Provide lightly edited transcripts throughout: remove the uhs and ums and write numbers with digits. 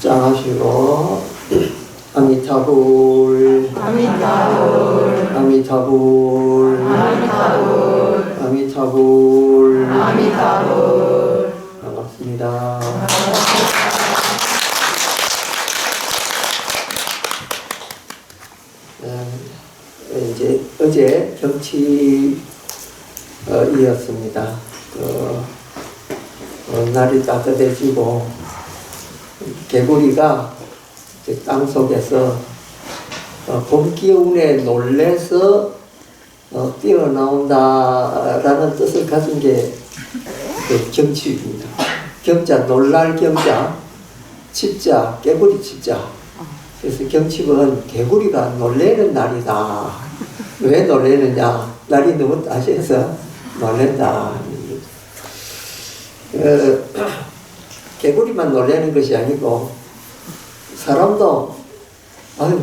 합장하시고 아미타불 아미타불 아미타불 아미타불 아미타불 아미타불. 반갑습니다. 이제 어제 경치이었습니다. 날이 따뜻해지고 개구리가 땅 속에서 봄 기운에 놀래서 뛰어나온다라는 뜻을 가진 게 그 경치입니다. 경자, 놀랄 경자, 칩자, 개구리 칩자. 그래서 경칩은 개구리가 놀래는 날이다. 왜 놀래느냐? 날이 너무 따셔서 놀랜다. 개구리만 놀래는 것이 아니고 사람도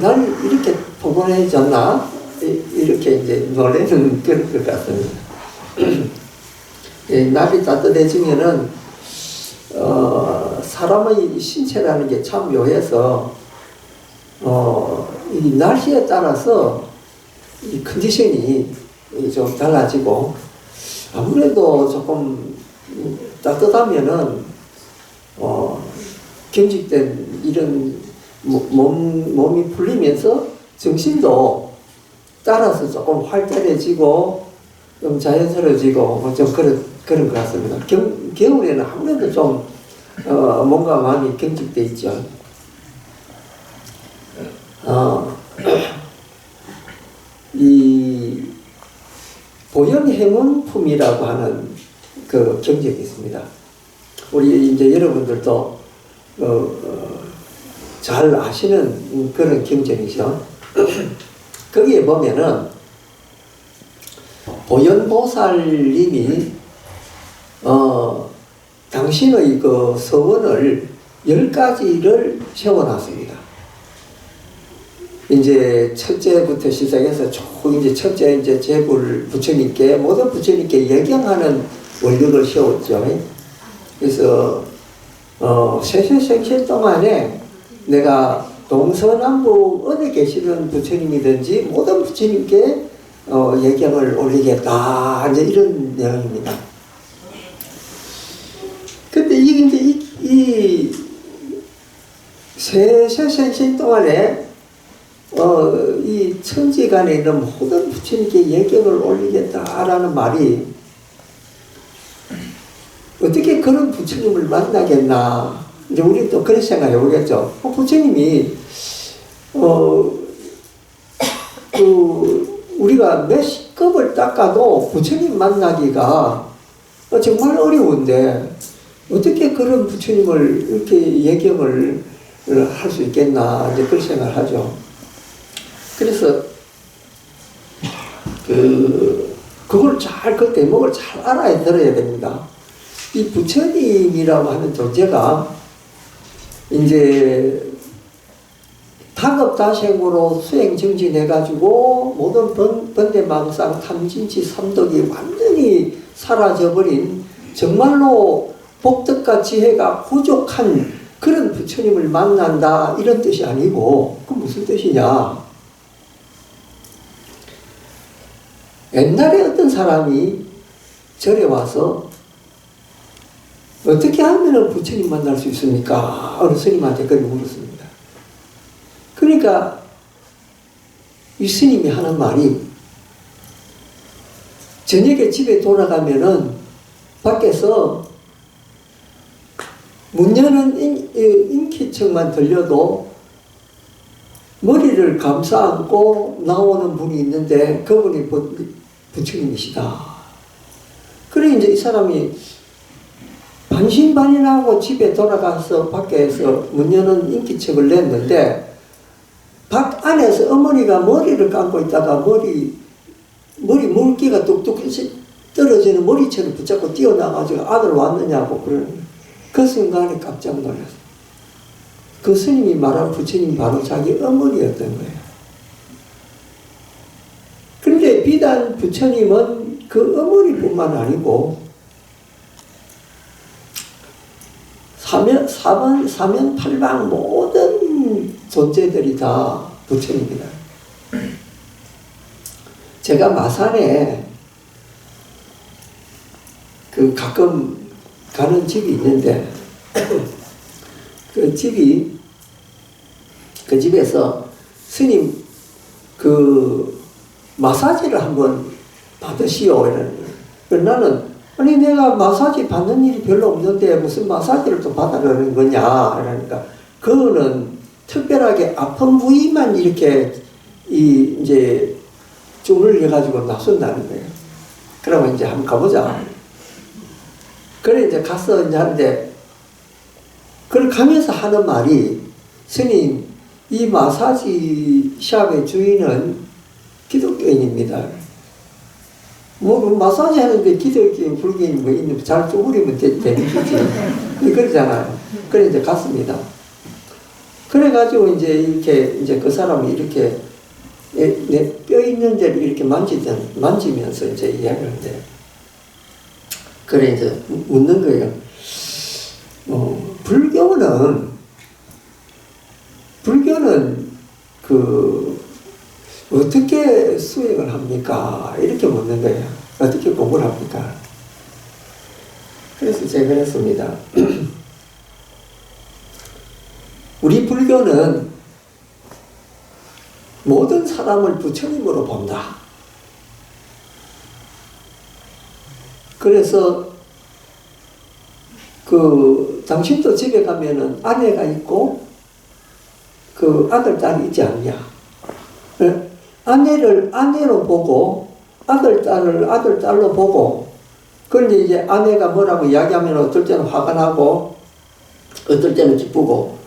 날 이렇게 포근해졌나? 이렇게 이제 놀래는 그런 것 같습니다. 날이 따뜻해지면은 사람의 신체라는 게 참 묘해서 이 날씨에 따라서 이 컨디션이 좀 달라지고 아무래도 조금 따뜻하면은 경직된 이런 몸이 풀리면서 정신도 따라서 조금 활달해지고 좀 자연스러워지고 좀 그런 것 같습니다. 겨울에는 아무래도 좀 뭔가 많이 경직돼 있죠. 이 보현행운품이라고 하는 그 경적이 있습니다. 우리 이제 여러분들도 잘 아시는 그런 경전이죠. 거기에 보면은 보현보살님이 당신의 그 서원을 10가지를 세워놨습니다. 이제 첫째부터 시작해서 쭉 이제 첫째 이제 제불 부처님께 모든 부처님께 예경하는 원력을 세웠죠. 그래서 세세생신 동안에 내가 동서남북 어디 계시는 부처님이든지 모든 부처님께 예경을 올리겠다. 이제 이런 내용입니다. 근데 이게 이제 이 세세생신 동안에 이 천지간에 있는 모든 부처님께 예경을 올리겠다라는 말이 어떻게 그런 부처님을 만나겠나. 이제 우리 또 그런 생각해 보겠죠. 부처님이 우리가 몇 급을 닦아도 부처님 만나기가 정말 어려운데 어떻게 그런 부처님을 이렇게 예경을 할 수 있겠나. 이제 그런 생각을 하죠. 그래서 그걸 그 대목을 잘 알아야 들어야 됩니다. 이 부처님이라고 하는 존재가 이제 다급다생으로 수행정진해가지고 모든 번뇌망상 탐진치 삼덕이 완전히 사라져버린 정말로 복덕과 지혜가 부족한 그런 부처님을 만난다 이런 뜻이 아니고 그 무슨 뜻이냐. 옛날에 어떤 사람이 절에 와서 어떻게 하면 부처님 만날 수 있습니까? 어느 스님한테 그렇게 물었습니다. 그러니까 이 스님이 하는 말이 저녁에 집에 돌아가면은 밖에서 문 여는 인기척만 들려도 머리를 감싸 안고 나오는 분이 있는데 그분이 부처님이시다. 그래 이제 이 사람이 반신반의하고 집에 돌아가서 밖에서 문 여는 인기척을 냈는데 밖 안에서 어머니가 머리를 감고 있다가 머리 물기가 뚝뚝 떨어지는 머리채를 붙잡고 뛰어나가지고 아들 왔느냐고 그러는 거예요. 그 순간에 깜짝 놀랐어요. 그 스님이 말한 부처님 바로 자기 어머니였던 거예요. 그런데 비단 부처님은 그 어머니뿐만 아니고 사면팔방 모든 존재들이 다 부처입니다. 제가 마산에 가끔 가는 집이 있는데 그 집에서 스님 마사지를 한번 받으시오 이러는 거예요. 나는 아니 내가 마사지 받는 일이 별로 없는데 무슨 마사지를 또 받으려는 거냐 이러니까 그거는 특별하게 아픈 부위만 이렇게 이제 줄을 해가지고 나선다는 거예요. 그러면 이제 한번 가보자. 그래 이제 가서 이제 하는데 그걸 가면서 하는 말이 스님 이 마사지 샵의 주인은 기독교인입니다. 뭐 마사지 하는데 기독교인 불교인 뭐 있는 잘 쪼그리면 되는 거지. 그러잖아요. 그래 이제 갔습니다. 그래가지고 이제 이렇게 이제 그 사람이 이렇게 내 뼈 있는 데를 이렇게 만지면서 이제 이야기를 하는데 그래 이제 묻는 거예요. 불교는 어떻게 수행을 합니까? 이렇게 묻는 거예요. 어떻게 공부를 합니까? 그래서 제가 그랬습니다. 우리 불교는 모든 사람을 부처님으로 본다. 그래서 당신도 집에 가면은 아내가 있고 아들, 딸이 있지 않냐. 아내를 아내로 보고 아들, 딸을 아들, 딸로 보고 그런데 이제 아내가 뭐라고 이야기하면 어떨 때는 화가 나고 어떨 때는 기쁘고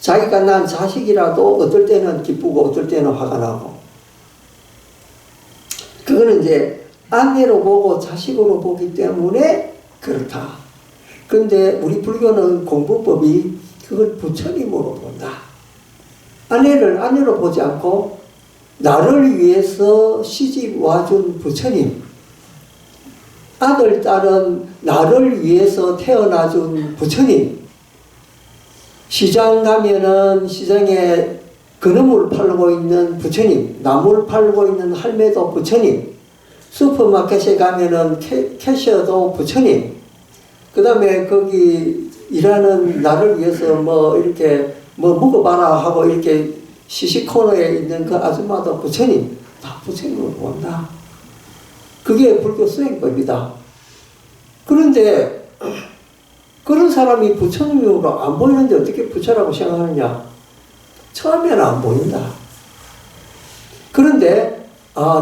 자기가 낳은 자식이라도 어떨 때는 기쁘고 어떨 때는 화가 나고 그거는 이제 아내로 보고 자식으로 보기 때문에 그렇다. 그런데 우리 불교는 공부법이 그걸 부처님으로 본다. 아내를 아내로 보지 않고 나를 위해서 시집 와준 부처님, 아들, 딸은 나를 위해서 태어나준 부처님, 시장 가면은 시장에 그놈을 팔고 있는 부처님, 나물 팔고 있는 할매도 부처님, 슈퍼마켓에 가면은 캐셔도 부처님, 그 다음에 거기 일하는 나를 위해서 뭐 이렇게 뭐 먹어봐라 하고 이렇게 시식코너에 있는 그 아줌마도 부처님, 다 부처님으로 본다. 그게 불교 수행법이다. 그런데 그런 사람이 부처님으로 안 보이는데 어떻게 부처라고 생각하느냐? 처음에는 안 보인다. 그런데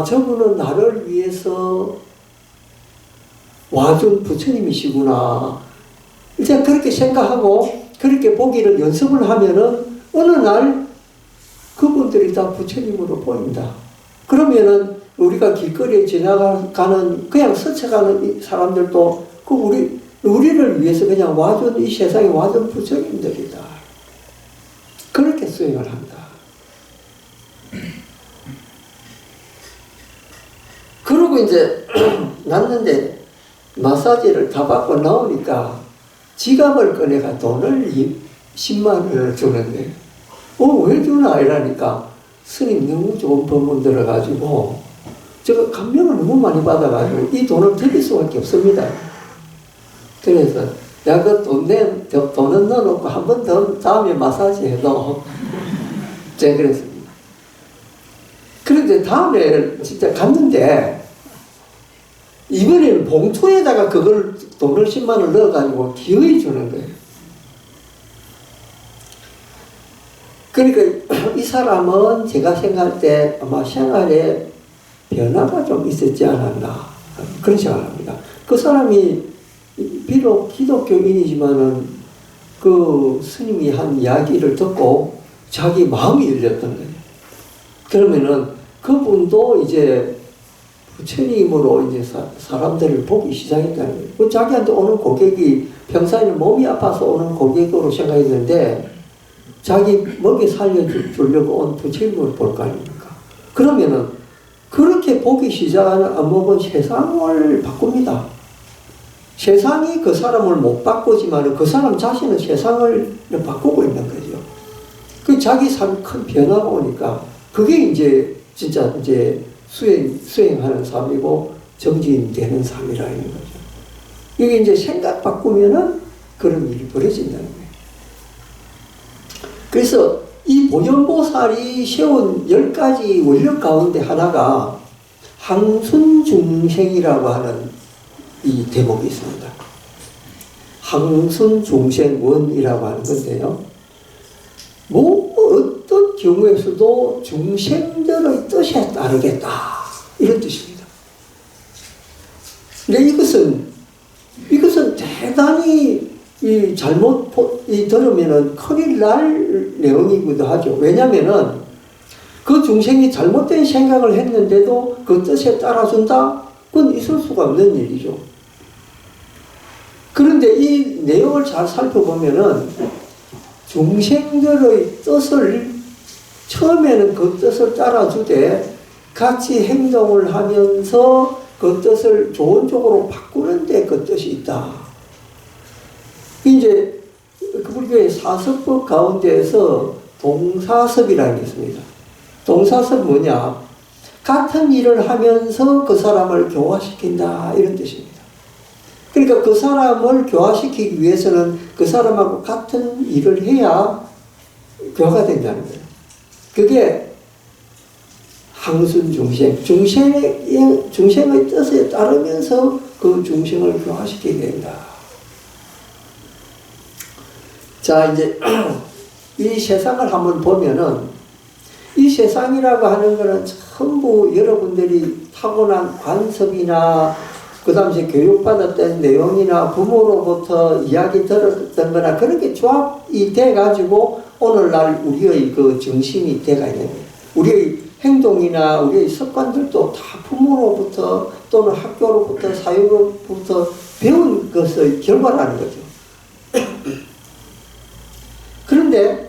저분은 나를 위해서 와준 부처님이시구나. 이제 그렇게 생각하고 그렇게 보기를 연습을 하면은 어느 날 그분들이 다 부처님으로 보인다. 그러면은 우리가 길거리에 지나가는 그냥 스쳐가는 이 사람들도 우리를 위해서 그냥 와준 이 세상에 와준 부처님들이다. 그렇게 수행을 한다. 그러고 이제 났는데 마사지를 다 받고 나오니까 지갑을 꺼내가 돈을 10만 원을 주는데 왜 주나 이러니까 스님 너무 좋은 법문 들어가지고 제가 감명을 너무 많이 받아가지고 이 돈을 드릴 수밖에 없습니다. 그래서 내가 그 돈은 넣어놓고 한 번 더 다음에 마사지 해도 제가 그랬습니다. 그런데 다음에 진짜 갔는데 이번에는 봉투에다가 그걸 돈을 10만 원 넣어가지고 기어이 주는 거예요. 그러니까 이 사람은 제가 생각할 때 아마 생활에 변화가 좀 있었지 않았나 그런 생각을 합니다. 그 사람이 비록 기독교인이지만은 그 스님이 한 이야기를 듣고 자기 마음이 열렸던 거예요. 그러면은 그분도 이제 부처님으로 이제 사람들을 보기 시작했다는 거예요. 그 자기한테 오는 고객이 평소에는 몸이 아파서 오는 고객으로 생각했는데 자기 먹여 살려주려고 온 부처님을 볼 거 아닙니까? 그러면은 그렇게 보기 시작하는 안목은 세상을 바꿉니다. 세상이 그 사람을 못 바꾸지만 그 사람 자신은 세상을 바꾸고 있는 거죠. 그 자기 삶 큰 변화가 오니까 그게 이제 진짜 이제 수행하는 삶이고 정진되는 삶이라는 거죠. 이게 이제 생각 바꾸면은 그런 일이 벌어진다는 거예요. 그래서 이 보현보살이 세운 10가지 원력 가운데 하나가 항순중생이라고 하는 이 대목이 있습니다. 항순중생원이라고 하는 건데요. 뭐 어떤 경우에서도 중생들의 뜻에 따르겠다 이런 뜻입니다. 근데 이것은 대단히 잘못 들으면은 큰일 날 내용이기도 하죠. 왜냐면은 그 중생이 잘못된 생각을 했는데도 그 뜻에 따라준다? 그건 있을 수가 없는 일이죠. 그런데 이 내용을 잘 살펴보면은 중생들의 뜻을 처음에는 그 뜻을 따라주되 같이 행동을 하면서 그 뜻을 좋은 쪽으로 바꾸는 데 그 뜻이 있다. 이제 그 불교의 사섭법 가운데에서 동사섭이라는 게 있습니다. 동사섭 뭐냐? 같은 일을 하면서 그 사람을 교화시킨다 이런 뜻입니다. 그러니까 그 사람을 교화시키기 위해서는 그 사람하고 같은 일을 해야 교화가 된다는 거예요. 그게 항순중생, 중생의 뜻에 따르면서 그 중생을 교화시키게 된다. 자, 이제 이 세상을 한번 보면은 이 세상이라고 하는 것은 전부 여러분들이 타고난 관습이나 그 당시 교육받았던 내용이나 부모로부터 이야기 들었던 거나 그런 게 조합이 돼가지고 오늘날 우리의 그 정신이 돼가 있는 거예요. 우리의 행동이나 우리의 습관들도 다 부모로부터 또는 학교로부터 사회로부터 배운 것의 결과라는 거죠. 그런데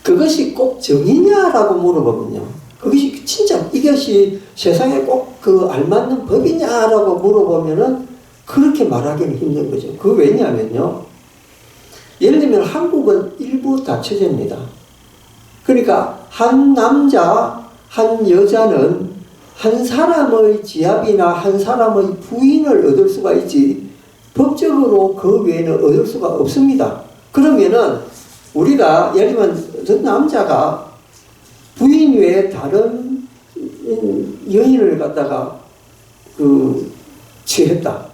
그것이 꼭 정이냐라고 물어보면요. 그것이 진짜 이것이 세상에 꼭 그 알맞는 법이냐라고 물어보면은 그렇게 말하기는 힘든 거죠. 그 왜냐면요. 예를 들면 한국은 일부 다처제입니다. 그러니까 한 남자, 한 여자는 한 사람의 지압이나 한 사람의 부인을 얻을 수가 있지 법적으로 그 외에는 얻을 수가 없습니다. 그러면은 우리가 예를 들면 저 남자가 부인 외에 다른 여인을 갖다가 취했다.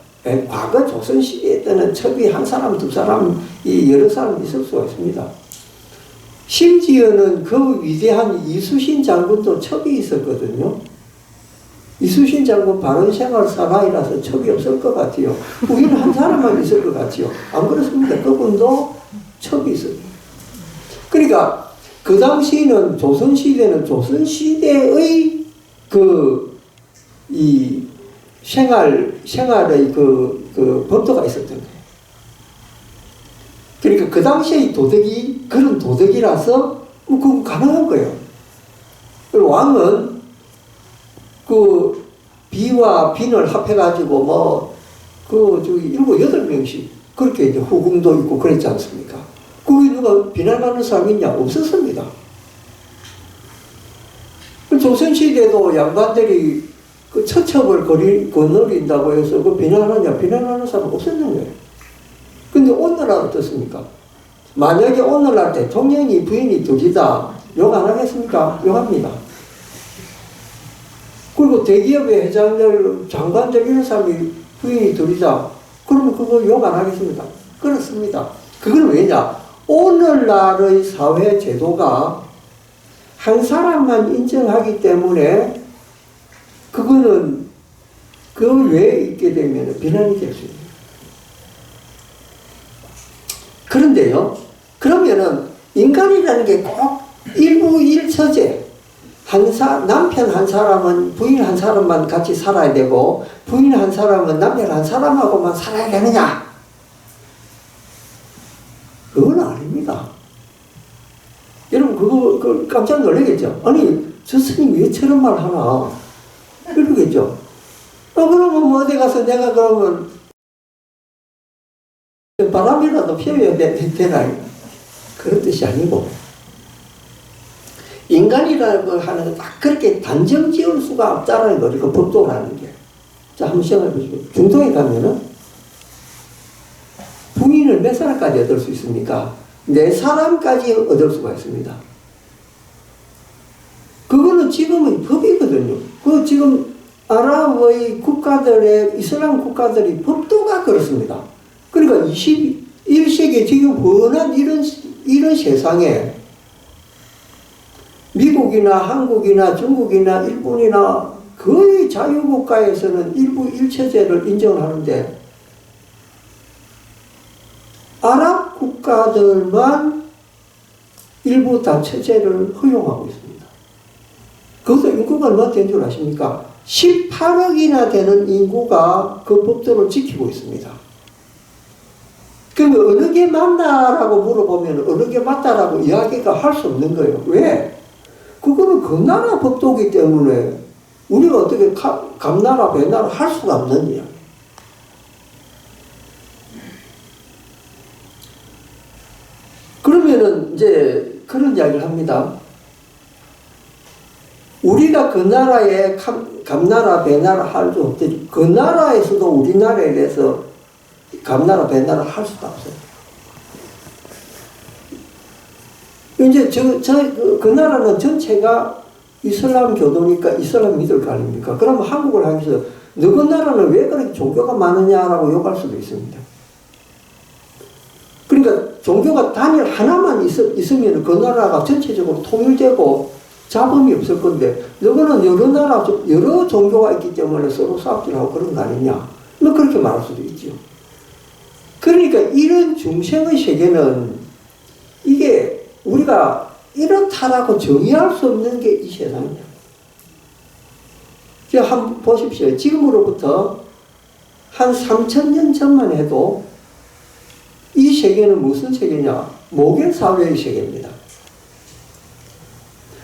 과거 조선시대 때는 첩이 한 사람, 두 사람, 여러 사람 있을 수가 있습니다. 심지어는 그 위대한 이수신 장군도 첩이 있었거든요. 이수신 장군 바른생활 사나이라서 첩이 없을 것 같아요. 부인 한 사람만 있을 것 같아요. 안 그렇습니까? 그분도 첩이 있어요. 그러니까 그 당시에는 조선시대는 조선시대의 이 생활의 그 법도가 있었던 거예요. 그러니까 그 당시의 도덕이 그런 도덕이라서 그건 가능한 거예요. 왕은 그 비와 빈을 합해가지고 저기 7, 8명씩 그렇게 이제 후궁도 있고 그랬지 않습니까? 그게 누가 비난하는 사람이 있냐? 없었습니다. 조선시대도 양반들이 그 처첩을 거느린다고 해서 그 비난하는 사람 없었는 거예요. 근데 오늘날 어떻습니까? 만약에 오늘날 대통령이 부인이 둘이다, 욕 안 하겠습니까? 욕합니다. 그리고 대기업의 회장들, 장관들 이런 사람이 부인이 둘이다, 그러면 그거 욕 안 하겠습니까? 그렇습니다. 그건 왜냐? 오늘날의 사회 제도가 한 사람만 인정하기 때문에 그거는 그 외에 있게 되면 비난이 될 수 있습니다. 그런데요, 그러면은 인간이라는 게 꼭 일부일처제, 남편 한 사람은 부인 한 사람만 같이 살아야 되고 부인 한 사람은 남편 한 사람하고만 살아야 되느냐? 그건 아닙니다. 여러분 그거 깜짝 놀라겠죠? 아니 저 스님 왜 저런 말 하나? 이러겠죠? 그러면 뭐 어디 가서 내가 그러면 바람이라도 피워야 되나? 그런 뜻이 아니고, 인간이라고 하는 건 딱 그렇게 단정 지을 수가 없다는 거죠. 그 법도라는 게. 자, 한번 시험해 보시죠. 중동에 가면은 부인을 몇 사람까지 얻을 수 있습니까? 4사람까지 얻을 수가 있습니다. 그거는 지금의 법이거든요. 그 지금 아랍의 국가들의, 이슬람 국가들이 법도가 그렇습니다. 그러니까 21세기 지금 번한 이런 세상에 미국이나 한국이나 중국이나 일본이나 거의 자유국가에서는 일부 일체제를 인정하는데 아랍 국가들만 일부 다체제를 허용하고 있습니다. 그것도 인구가 얼마 된 줄 아십니까? 18억이나 되는 인구가 그 법도를 지키고 있습니다. 그러면 어느 게 맞나라고 물어보면 어느 게 맞다라고 이야기가 할 수 없는 거예요. 왜? 그거는 그 나라 법도이기 때문에 우리가 어떻게 감나라 배나라 할 수가 없는 이야기. 그러면은 이제 그런 이야기를 합니다. 우리가 그 나라에 감나라 배나라 할 수 없듯이 그 나라에서도 우리나라에 대해서 감나라 배나라 할 수가 없어요. 이제 그 나라는 전체가 이슬람 교도니까 이슬람 믿을 거 아닙니까? 그러면 한국을 하면서 너그 나라는 왜 그렇게 종교가 많으냐라고 욕할 수도 있습니다. 그러니까 종교가 단일 하나만 있으면 그 나라가 전체적으로 통일되고 잡음이 없을 건데 너는 여러 종교가 있기 때문에 서로 싸움질하고 그런 거 아니냐? 뭐 그렇게 말할 수도 있죠. 그러니까 이런 중생의 세계는 이게 우리가 이렇다라고 정의할 수 없는 게 이 세상이에요. 자, 한번 보십시오. 지금으로부터 한 3000년 전만 해도 이 세계는 무슨 세계냐? 모계사회의 세계입니다.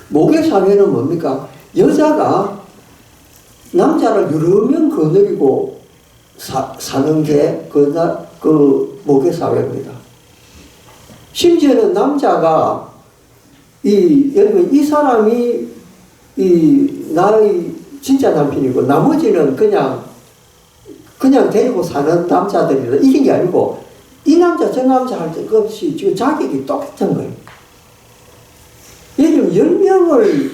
모계사회는 뭡니까? 여자가 남자를 여러 명 거느리고 사는 게 그 모계사회입니다. 심지어는 남자가 여러분 이 사람이 나의 진짜 남편이고 나머지는 그냥 데리고 사는 남자들이라 이런 게 아니고 이 남자 저 남자 할 것 없이 지금 자격이 똑같은 거예요. 예를 들면 10명을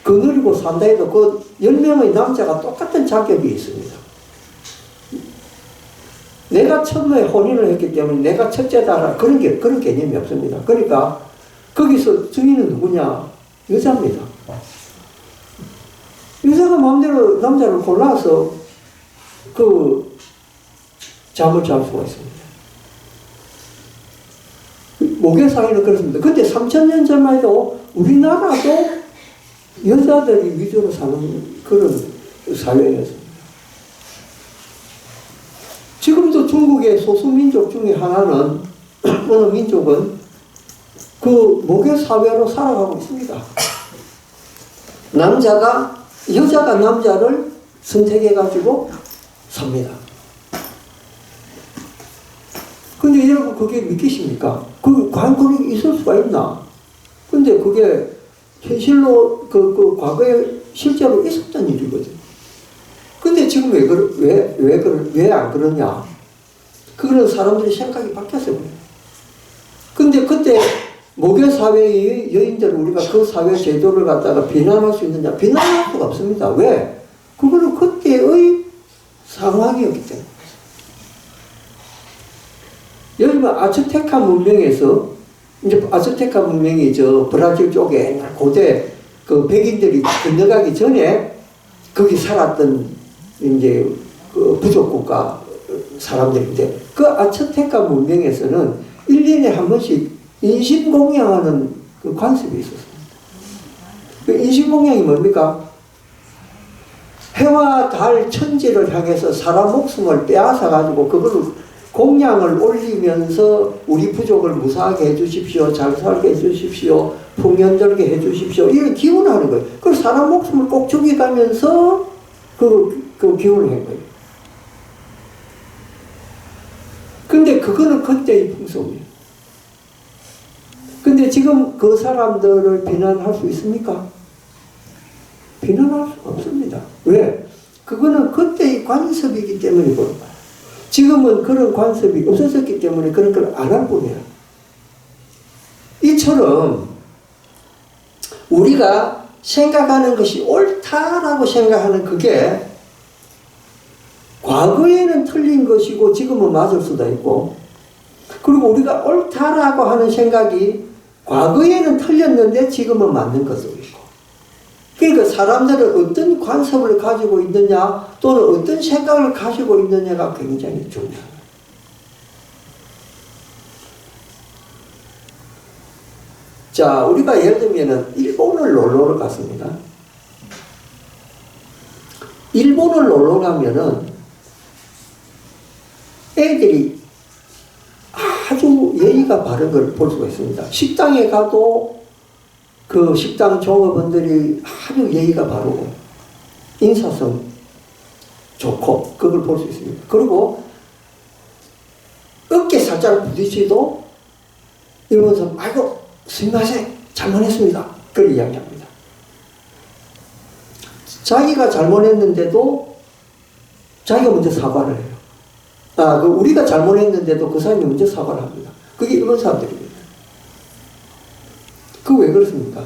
거느리고 산다 해도 그 10명의 남자가 똑같은 자격이 있습니다. 내가 처음에 혼인을 했기 때문에 내가 첫째다 그런 개념이 없습니다. 그러니까 거기서 주인은 누구냐? 여자입니다. 여자가 마음대로 남자를 골라서 잠을 잘 수가 있습니다. 모계사회는 그렇습니다. 근데 3000년 전만 해도 우리나라도 여자들이 위주로 사는 그런 사회였습니다. 지금도 중국의 소수민족 중에 하나는 어느 민족은 그 모계사회로 살아가고 있습니다. 여자가 남자를 선택해가지고 삽니다. 근데 여러분 그게 믿기십니까? 과연 그게 있을 수가 있나? 근데 그게 현실로 과거에 실제로 있었던 일이거든요. 근데 지금 왜 안 그러냐? 그거는 사람들이 생각이 바뀌었어요. 근데 그때 모계사회의 여인들을 우리가 그 사회 제도를 갖다가 비난할 수 있느냐? 비난할 수가 없습니다. 왜? 그거는 그때의 상황이었기 때문에. 여러분, 아즈테카 문명에서, 이제 아즈테카 문명이 브라질 쪽에 옛날 고대 그 백인들이 건너가기 전에 거기 살았던 이제 그 부족국가 사람들인데 그 아즈테카 문명에서는 1년에 한 번씩 인신공양하는 그 관습이 있었습니다. 그 인신공양이 뭡니까? 해와 달 천지를 향해서 사람 목숨을 빼앗아 가지고 그걸 공양을 올리면서 우리 부족을 무사하게 해주십시오. 잘 살게 해주십시오. 풍년들게 해주십시오. 이런 기원하는 거예요. 그 사람 목숨을 꼭 죽여가면서 그 기원을 한 거예요. 근데 그거는 그때의 풍속이에요. 근데 지금 그 사람들을 비난할 수 있습니까? 비난할 수 없습니다. 왜? 그거는 그때의 관습이기 때문에 그런 거예요. 지금은 그런 관습이 없어졌기 때문에 그런 걸 안 할 뿐이에요. 이처럼 우리가 생각하는 것이 옳다라고 생각하는 그게 과거에는 틀린 것이고 지금은 맞을 수도 있고, 그리고 우리가 옳다라고 하는 생각이 과거에는 틀렸는데 지금은 맞는 것도 있고, 그러니까 사람들은 어떤 관습을 가지고 있느냐 또는 어떤 생각을 가지고 있느냐가 굉장히 중요합니다. 자, 우리가 예를 들면 일본을 놀러 갔습니다. 일본을 놀러 가면은 애들이 아주 예의가 바른 걸 볼 수가 있습니다. 식당에 가도 그 식당 종업원들이 아주 예의가 바르고 인사성 좋고 그걸 볼 수 있습니다. 그리고 어깨 살짝 부딪히도 일본에서 아이고 스미마셍 잘못했습니다. 그렇게 이야기합니다. 자기가 잘못했는데도 자기가 먼저 사과를 해요. 우리가 잘못했는데도 그 사람이 먼저 사과를 합니다. 그게 일본 사람들입니다. 그 왜 그렇습니까?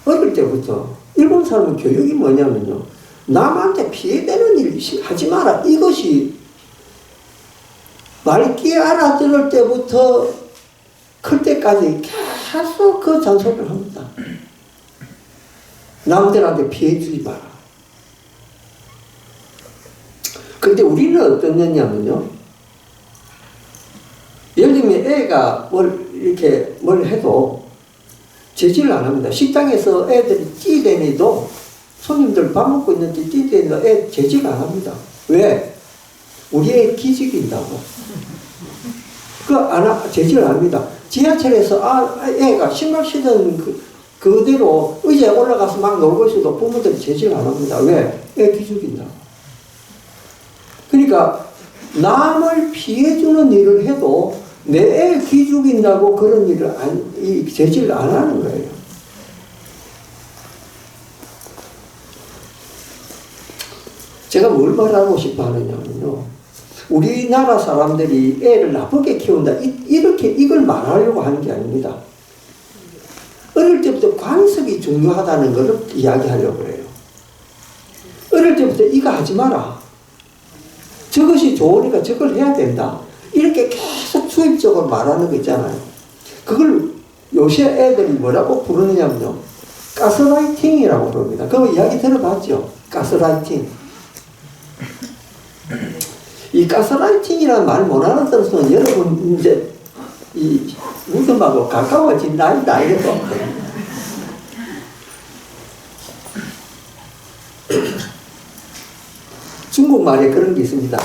어릴 때부터 일본 사람은 교육이 뭐냐면요, 남한테 피해되는 일 하지 마라. 이것이 말귀 알아들을 때부터 클 때까지 계속 그 잔소리를 합니다. 남들한테 피해 주지 마라. 근데 우리는 어떤 년이냐면요, 예를 들면 애가 뭘 해도 제지를 안 합니다. 식당에서 애들이 찌대니도, 손님들 밥 먹고 있는데 찌대니도 애 제지를 안 합니다. 왜? 우리 애 기죽인다고. 제지를 안 합니다. 지하철에서 애가 신발 신은 그대로 의자에 올라가서 막 놀고 있어도 부모들이 제지를 안 합니다. 왜? 애 기죽인다고. 그러니까 남을 피해주는 일을 해도 내 애 기죽인다고 그런 일을 제지를 안 하는 거예요. 제가 뭘 말하고 싶어 하느냐면요, 우리나라 사람들이 애를 나쁘게 키운다, 이걸 말하려고 하는 게 아닙니다. 어릴 때부터 관습이 중요하다는 것을 이야기하려고 해요. 어릴 때부터 이거 하지 마라, 저것이 좋으니까 저걸 해야 된다, 이렇게 계속 수입적으로 말하는 거 있잖아요. 그걸 요새 애들이 뭐라고 부르느냐면요, 가스라이팅이라고 부릅니다. 그거 이야기 들어봤죠? 가스라이팅. 이 가스라이팅이라는 말 못 알아들었으면 여러분 이제 이 무덤하고 가까워진 나이다 이래도. 중국말에 그런 게 있습니다.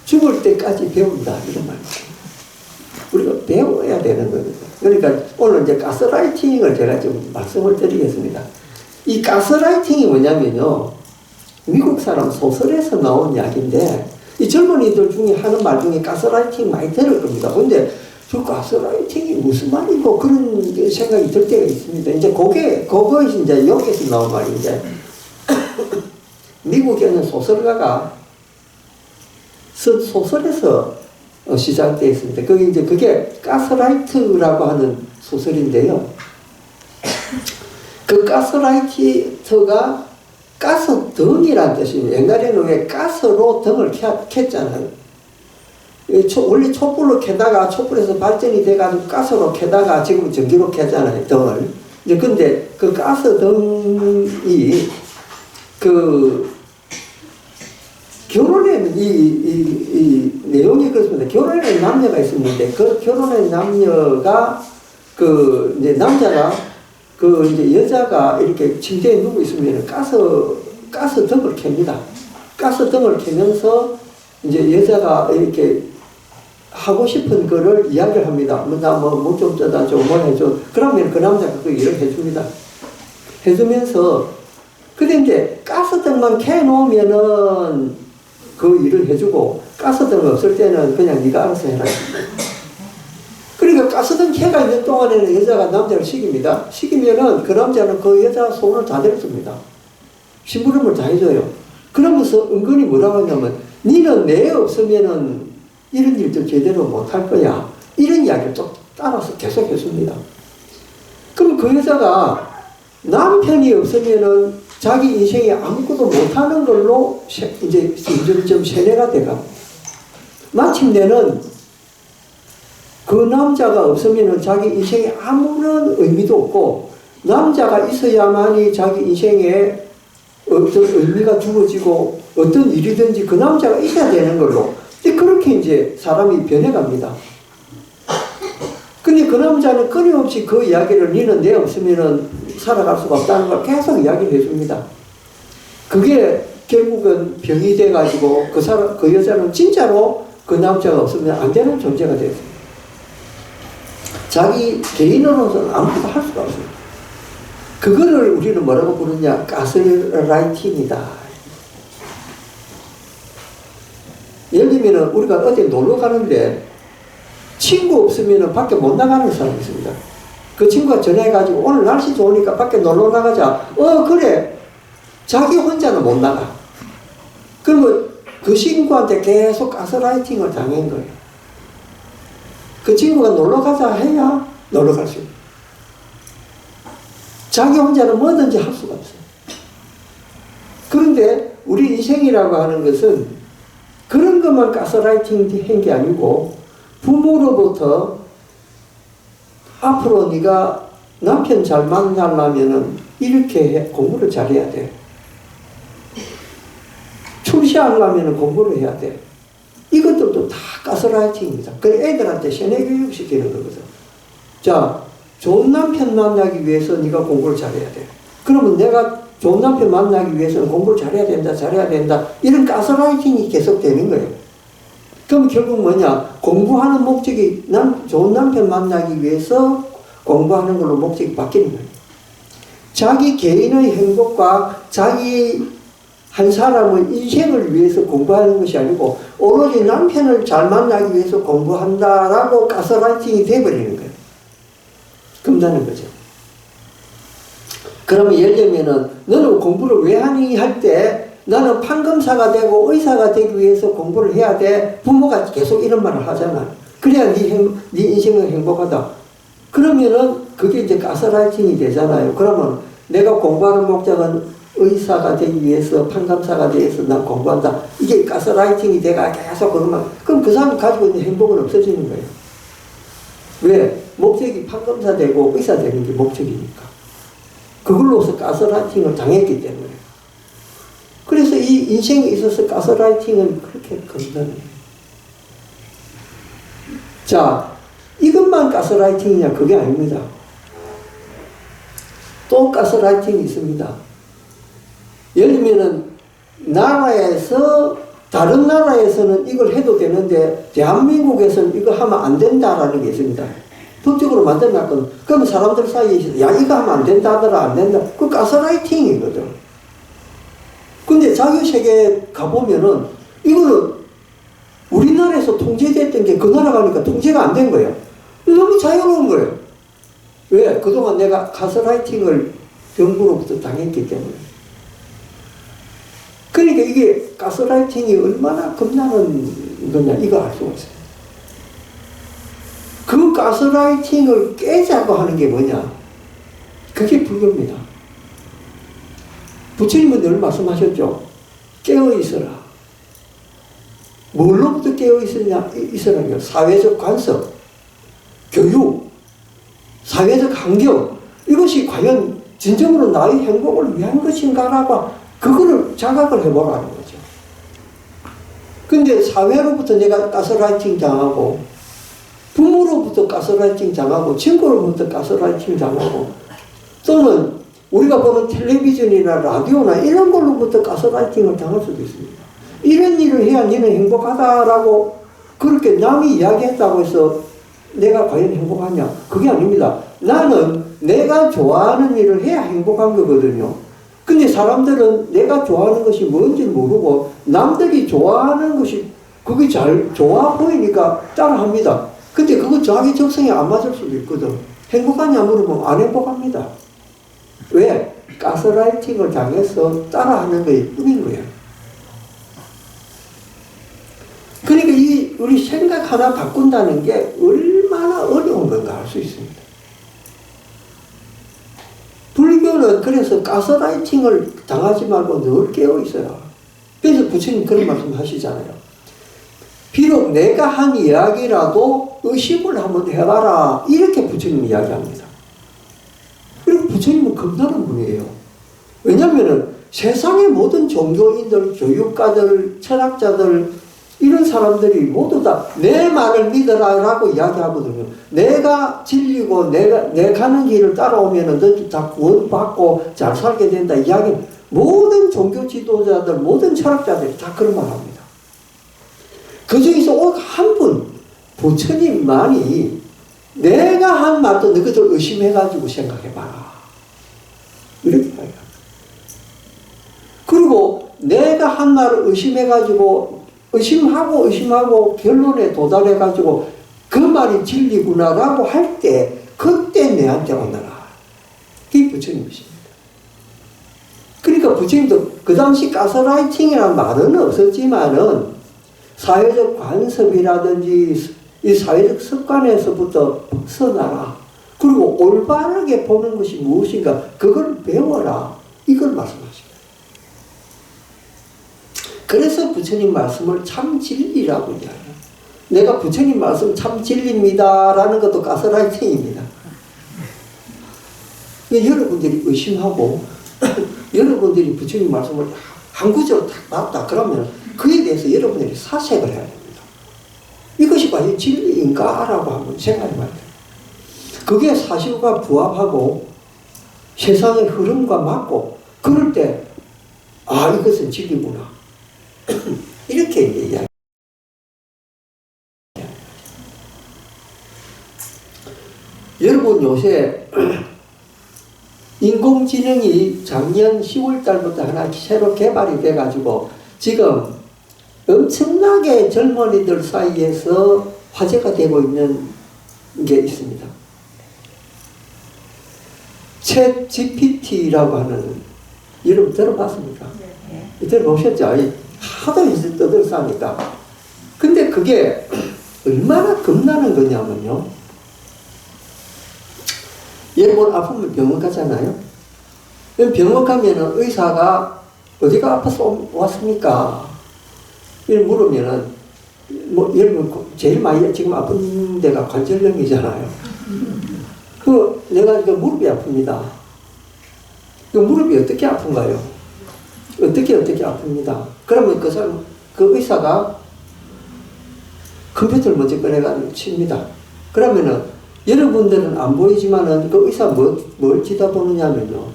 죽을 때까지 배운다, 이런 말. 우리가 배워야 되는 거거든요. 그러니까 오늘 이제 가스라이팅을 제가 좀 말씀을 드리겠습니다. 이 가스라이팅이 뭐냐면요, 미국 사람 소설에서 나온 이야기인데, 이 젊은이들 중에 하는 말 중에 가스라이팅 많이 들을 겁니다. 근데 저 가스라이팅이 무슨 말이고 그런 생각이 들 때가 있습니다. 이제 그것이 이제 여기서 나온 말인데, 미국에 있는 소설가가 소설에서 시작되어 있습니다. 그게 가스라이트라고 하는 소설인데요. 그 가스라이트가 가스등이라는 뜻입니다. 옛날에는 왜 가스로 등을 켰잖아요. 원래 촛불로 켜다가 촛불에서 발전이 돼가지고 가스로 켜다가 지금 전기로 켰잖아요, 등을. 근데 그 가스등이 결혼에는 이 내용이 그렇습니다. 결혼에 남녀가 있었는데, 그 결혼의 남녀가 이제 남자가 이제 여자가 이렇게 침대에 누워 있으면 가스등을 켭니다. 가스등을 켜면서 이제 여자가 이렇게 하고 싶은 거를 이야기를 합니다. 뭐 좀 쪄다 줘, 뭐 해줘. 그러면 그 남자가 그 일을 해줍니다. 해주면서 근데 이제 가스등만 켜놓으면은 그 일을 해주고 가스등 없을 때는 그냥 네가 알아서 해라. 그러니까 가스등 켜가 있는 동안에는 여자가 남자를 시킵니다. 시키면은 그 남자는 그 여자 손을 다 내려줍니다. 심부름을 다 해줘요. 그러면서 은근히 뭐라고 하냐면 니는 내 없으면은 이런 일도 제대로 못할 거야. 이런 이야기를 또 따라서 계속 해줍니다. 그럼 그 여자가 남편이 없으면은 자기 인생에 아무것도 못하는 걸로 이제 점점 세뇌가 돼가. 마침내는 그 남자가 없으면은 자기 인생에 아무런 의미도 없고 남자가 있어야만이 자기 인생에 어떤 의미가 주어지고 어떤 일이든지 그 남자가 있어야 되는 걸로. 그렇게 이제 사람이 변해갑니다. 근데 그 남자는 끊임없이 그 이야기를 니는 내 없으면은 살아갈 수가 없다는 걸 계속 이야기를 해줍니다. 그게 결국은 병이 돼가지고 그 여자는 진짜로 그 남자가 없으면 안 되는 존재가 됐어요. 자기 개인으로서는 아무것도 할 수가 없어요. 그거를 우리는 뭐라고 부르냐? 가스라이팅이다. 예를 들면 우리가 어디 놀러 가는데 친구 없으면 밖에 못 나가는 사람이 있습니다. 그 친구가 전화해가지고 오늘 날씨 좋으니까 밖에 놀러 나가자. 그래. 자기 혼자는 못 나가. 그러면 그 친구한테 계속 가스라이팅을 당한 거예요. 그 친구가 놀러 가자 해야 놀러 갈 수 있어요. 자기 혼자는 뭐든지 할 수가 없어요. 그런데 우리 인생이라고 하는 것은 그런 것만 가스라이팅 한 게 아니고 부모로부터 앞으로 네가 남편 잘 만나려면은 이렇게 공부를 잘해야 돼. 출시하려면은 공부를 해야 돼. 이것들도 다 가스라이팅입니다. 그 애들한테 세뇌 교육시키는 거거든. 자, 좋은 남편 만나기 위해서 네가 공부를 잘해야 돼. 그러면 내가 좋은 남편 만나기 위해서는 공부를 잘해야 된다, 잘해야 된다. 이런 가스라이팅이 계속 되는 거예요. 그럼 결국 뭐냐? 공부하는 목적이 좋은 남편 만나기 위해서 공부하는 걸로 목적이 바뀌는 거예요. 자기 개인의 행복과 자기 한 사람의 인생을 위해서 공부하는 것이 아니고 오로지 남편을 잘 만나기 위해서 공부한다라고 가스라이팅이 돼버리는 거예요. 금다는 거죠. 그러면 예를 들면은 너는 공부를 왜 하니 할 때 나는 판검사가 되고 의사가 되기 위해서 공부를 해야 돼. 부모가 계속 이런 말을 하잖아. 그래야 네 인생은 행복하다. 그러면은 그게 이제 가스라이팅이 되잖아요. 그러면 내가 공부하는 목적은 의사가 되기 위해서 판검사가 되어서 난 공부한다. 이게 가스라이팅이 돼가 계속 그러면 그럼 그 사람이 가지고 있는 행복은 없어지는 거예요. 왜? 목적이 판검사 되고 의사 되는 게 목적이니까. 그걸로서 가스라이팅을 당했기 때문에. 그래서 이 인생에 있어서 가스라이팅은 그렇게 건강해요. 자, 이것만 가스라이팅이냐? 그게 아닙니다. 또 가스라이팅이 있습니다. 예를 들면은 나라에서 다른 나라에서는 이걸 해도 되는데 대한민국에서는 이거 하면 안 된다라는 게 있습니다. 법적으로 만들어놨거든. 그럼 사람들 사이에서 야 이거 하면 안 된다 하더라 안 된다. 그 가스라이팅이거든. 근데 자유세계에 가보면은 이거는 우리나라에서 통제됐던 게 그 나라 가니까 통제가 안 된 거예요. 너무 자유로운 거예요. 왜? 그동안 내가 가스라이팅을 정부로부터 당했기 때문에. 그러니까 이게 가스라이팅이 얼마나 겁나는 거냐 이거 알 수가 없어요. 그 가스라이팅을 깨자고 하는 게 뭐냐? 그게 불교입니다. 부처님은 늘 말씀하셨죠. 깨어있어라. 뭘로부터 깨어있으라고요? 사회적 관습, 교육, 사회적 환경 이것이 과연 진정으로 나의 행복을 위한 것인가라고 그거를 자각을 해보라는 거죠. 근데 사회로부터 내가 가스라이팅 당하고 부모로부터 가스라이팅 당하고 친구로부터 가스라이팅 당하고 또는 우리가 보는 텔레비전이나 라디오나 이런 걸로부터 가스라이팅을 당할 수도 있습니다. 이런 일을 해야 너는 행복하다라고 그렇게 남이 이야기했다고 해서 내가 과연 행복하냐? 그게 아닙니다. 나는 내가 좋아하는 일을 해야 행복한 거거든요. 근데 사람들은 내가 좋아하는 것이 뭔지 모르고 남들이 좋아하는 것이 그게 잘 좋아 보이니까 따라합니다. 근데 그거 자기 적성에 안 맞을 수도 있거든. 행복하냐 물으면 안 행복합니다. 왜? 가스라이팅을 당해서 따라하는 거에 뿐인 거예요. 그러니까 이 우리 생각 하나 바꾼다는 게 얼마나 어려운 건가 알 수 있습니다. 불교는 그래서 가스라이팅을 당하지 말고 늘 깨어 있어라. 그래서 부처님 그런 말씀 하시잖아요. 비록 내가 한 이야기라도 의심을 한번 해봐라. 이렇게 부처님 이야기합니다. 그리고 부처님은 겁나는 분이에요. 왜냐하면 세상의 모든 종교인들, 교육가들, 철학자들 이런 사람들이 모두 다 내 말을 믿어라라고 이야기하거든요. 내가 진리고 내 가는 길을 따라오면 너도 다 구원받고 잘 살게 된다 이야기. 모든 종교 지도자들, 모든 철학자들이 다 그런 말 합니다. 그 중에서 꼭 한 분, 부처님만이 내가 한 말도 너희들 의심해가지고 생각해봐라. 이렇게 이야기합니다. 그리고 내가 한 말을 의심해가지고 의심하고 결론에 도달해가지고 그 말이 진리구나라고 할 때 그때 내한테 오너라. 그게 부처님이십니다. 그러니까 부처님도 그 당시 가스라이팅이라는 말은 없었지만은 사회적 관습이라든지 이 사회적 습관에서부터 벗어나라. 그리고 올바르게 보는 것이 무엇인가 그걸 배워라. 이걸 말씀하십니다. 그래서 부처님 말씀을 참 진리라고 이야기해요. 내가 부처님 말씀 참 진리입니다라는 것도 가스라이팅입니다. 여러분들이 의심하고 여러분들이 부처님 말씀을 한 구절 딱 맞다 그러면 그에 대해서 여러분들이 사색을 해야 됩니다. 이것이 과연 진리인가라고 한번 생각해봐야 돼요. 그게 사실과 부합하고 세상의 흐름과 맞고 그럴 때 아 이것은 진리구나. 이렇게 이제 이야기. 여러분 요새 인공지능이 작년 10월 달부터 하나 새로 개발이 돼가지고 지금 엄청나게 젊은이들 사이에서 화제가 되고 있는 게 있습니다. 챗 GPT라고 하는 여러분 들어봤습니까? 네. 들어보셨죠? 하도 이제 떠들싸니까. 근데 그게 얼마나 겁나는 거냐면요. 여러분 아프면 병원 가잖아요. 병원 가면은 의사가 어디가 아파서 왔습니까? 이렇게 물으면은 뭐 여러분 제일 많이 지금 아픈 데가 관절염이잖아요. 그 내가 그 무릎이 아픕니다. 그 무릎이 어떻게 아픈가요? 어떻게 아픕니다. 그러면 그 사람 그 의사가 컴퓨터를 먼저 꺼내가지고 칩니다. 그러면은 여러분들은 안 보이지만은 그 의사 뭘 쳐다보느냐면요.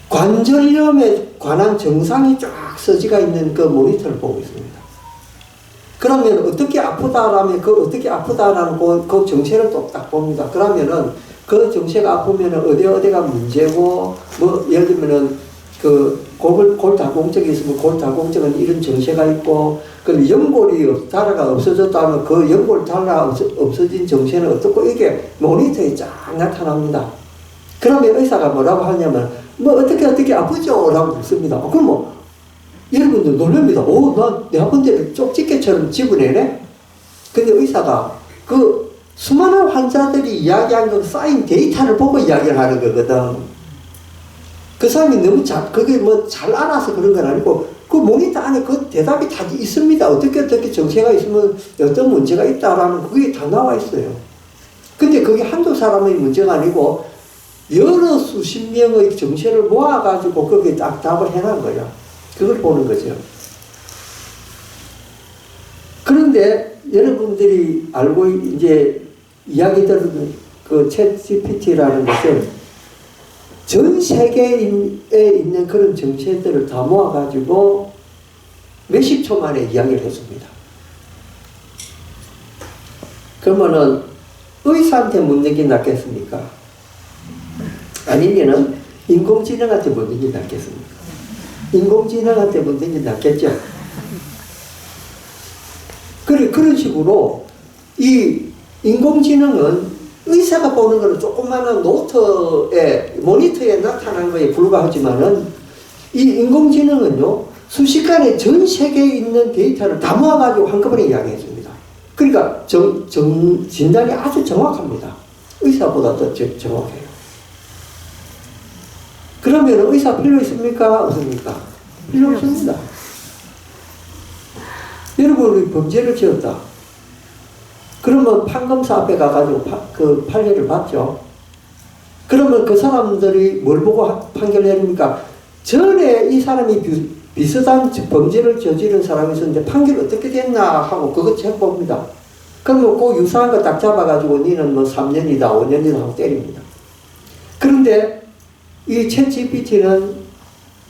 관절염에 관한 증상이 쫙 써지가 있는 그 모니터를 보고 있습니다. 그러면 어떻게 아프다라면 그 어떻게 아프다라는 그 정체를 또 딱 봅니다. 그러면은 그 정체가 아프면은 어디가 문제고 뭐 예를 들면은 그 골다공증이 있으면 골다공증은 이런 정체가 있고 그 연골이 달아가 없어졌다면 그 연골 달아 없어진 정체는 어떻고 이게 모니터에 쫙 나타납니다. 그러면 의사가 뭐라고 하냐면 뭐 어떻게 아프죠? 라고 묻습니다. 그럼 뭐 여러분들 놀랍니다. 난 내 아픈 데를 쪽집게처럼 집어내네? 근데 의사가 그 수많은 환자들이 이야기한 그 쌓인 데이터를 보고 이야기를 하는 거거든. 그 사람이 너무 그게 뭐 잘 알아서 그런 건 아니고, 그 모니터 안에 그 대답이 다 있습니다. 어떻게 정체가 있으면 어떤 문제가 있다라는 그게 다 나와 있어요. 근데 그게 한두 사람의 문제가 아니고, 여러 수십 명의 정체를 모아가지고 거기에 딱 답을 해놓은 거야. 그걸 보는 거죠. 그런데 여러분들이 알고 이제 이야기 들은 그 챗 GPT라는 것은 전 세계에 있는 그런 정체들을 다 모아가지고 몇십 초 만에 이야기를 해줍니다. 그러면은 의사한테 묻는 게 낫겠습니까? 아니면은 인공지능한테 묻는 게 낫겠습니까? 인공지능한테 묻는 게 낫겠죠? 그런 식으로 이 인공지능은 의사가 보는 거는 조그마한 노트에, 모니터에 나타난 거에 불과하지만은 이 인공지능은요, 순식간에 전 세계에 있는 데이터를 다 모아가지고 한꺼번에 이야기했습니다. 그러니까 진단이 아주 정확합니다. 의사보다 더 정확해요. 그러면 의사 필요 있습니까? 없습니까? 필요 없습니다. 여러분, 우리 범죄를 지었다. 그러면 판검사 앞에 가가지고 그 판례를 받죠. 그러면 그 사람들이 뭘 보고 판결을 내립니까? 전에 이 사람이 비슷한 범죄를 저지른 사람이 있었는데 판결이 어떻게 됐나 하고 그거 체크봅니다. 그러면 그 유사한 거 딱 잡아가지고 니는 뭐 3년이다 5년이다 하고 때립니다. 그런데 이 챗GPT는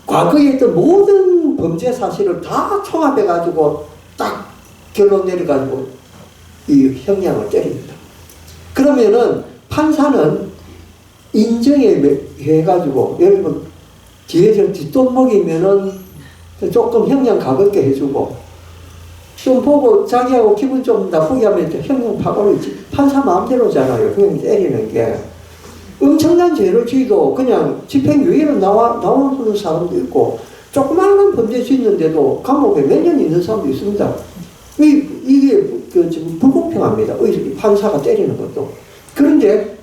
과거에 있던 모든 범죄 사실을 다 총합해가지고 딱 결론 내려가지고 이 형량을 때립니다. 그러면은 판사는 인정해 가지고 여러분 뒤에 뒷돈먹이면은 조금 형량 가볍게 해주고 좀 보고 자기하고 기분 좀 나쁘게 하면 형량 팍 올리지. 판사 마음대로잖아요. 그냥 때리는 게. 엄청난 죄를 지도 그냥 집행유예로 나오는 사람도 있고 조그마한 범죄 짓는데도 감옥에 몇 년 있는 사람도 있습니다. 이게 지금 불공평합니다. 판사가 때리는 것도. 그런데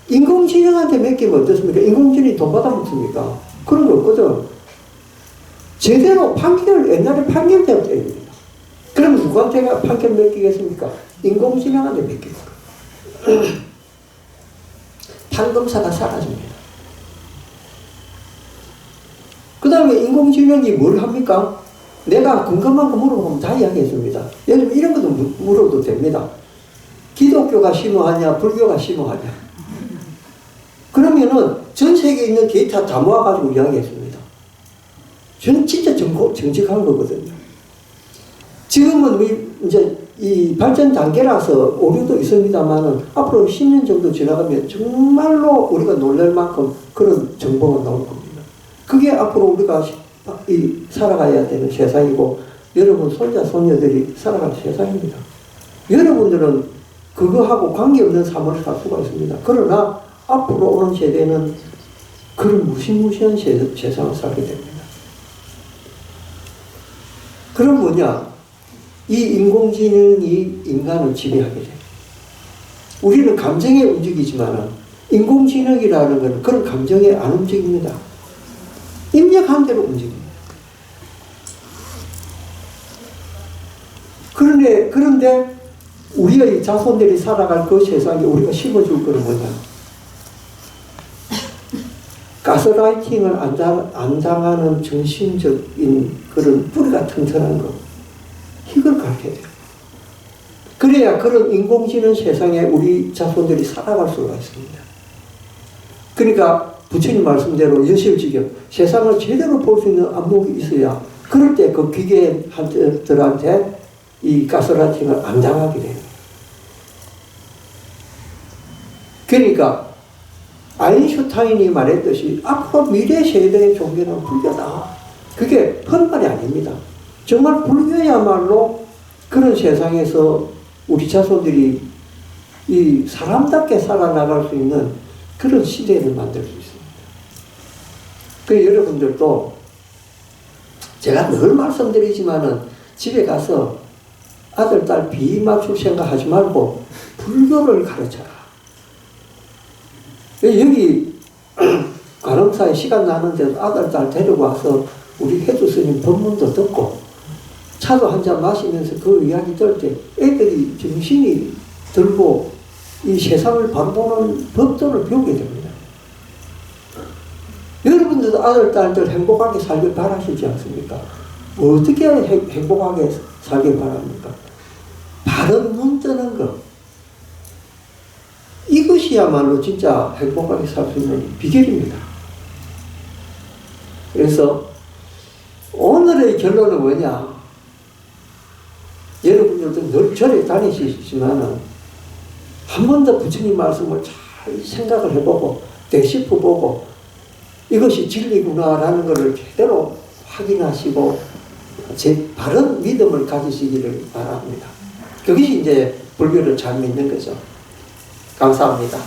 인공지능한테 맡기면 어떻습니까? 인공지능이 돈 받아먹습니까? 그런 거 없거든. 제대로 옛날에 판결대로 때립니다. 그럼 누구한테 판결 맡기겠습니까? 인공지능한테 맡기고. 판검사가 사라집니다. 그 다음에 인공지능이 뭘 합니까? 내가 궁금한 거 물어보면 다 이야기했습니다. 예를 들면 이런 것도 물어도 됩니다. 기독교가 심오하냐, 불교가 심오하냐. 그러면은 전 세계에 있는 데이터 다 모아가지고 이야기했습니다. 저는 진짜 정직한 거거든요. 지금은 이제 이 발전 단계라서 오류도 있습니다만은 앞으로 10년 정도 지나가면 정말로 우리가 놀랄 만큼 그런 정보가 나올 겁니다. 그게 앞으로 우리가 살아가야 되는 세상이고 여러분 손자 손녀들이 살아갈 세상입니다. 여러분들은 그거하고 관계없는 삶을 살 수가 있습니다. 그러나 앞으로 오는 세대는 그런 무시무시한 세상을 살게 됩니다. 그럼 뭐냐? 이 인공지능이 인간을 지배하게 돼요. 우리는 감정에 움직이지만 인공지능이라는 것은 그런 감정에 안 움직입니다. 입력한 대로 움직입니다. 그런데 우리의 자손들이 살아갈 그 세상에 우리가 심어줄 거는 뭐냐? 가스라이팅을 안 당하는 정신적인 그런 뿌리가 튼튼한 거. 이걸 가르쳐야 돼요. 그래야 그런 인공지능 세상에 우리 자손들이 살아갈 수가 있습니다. 그러니까 부처님 말씀대로 여실지경 세상을 제대로 볼 수 있는 안목이 있어야 그럴 때 그 기계들한테 이 가스라이팅을 안 당하게 돼요. 그러니까 아인슈타인이 말했듯이 앞으로 미래 세대의 종교는 불교다. 그게 헛말이 아닙니다. 정말 불교야말로 그런 세상에서 우리 자손들이 이 사람답게 살아나갈 수 있는 그런 시대를 만들 수 있습니다. 그 여러분들도 제가 늘 말씀드리지만은 집에 가서 아들, 딸 비위 맞출 생각하지 말고 불교를 가르쳐라. 여기 관음사에 시간 나는데도 아들, 딸 데리고 와서 우리 해주 스님 법문도 듣고 차도 한잔 마시면서 그 이야기 들을 때 애들이 정신이 들고 이 세상을 바라보는 법도를 배우게 됩니다. 여러분들도 아들, 딸들 행복하게 살길 바라시지 않습니까? 어떻게 행복하게 살길 바랍니까? 바른 눈 뜨는 것. 이것이야말로 진짜 행복하게 살 수 있는 비결입니다. 그래서 오늘의 결론은 뭐냐? 여러분들도 늘 절에 다니시지만은 한 번 더 부처님 말씀을 잘 생각을 해보고 되짚어보고 이것이 진리구나라는 것을 제대로 확인하시고 제 바른 믿음을 가지시기를 바랍니다. 그것이 이제 불교를 잘 믿는 거죠. 감사합니다.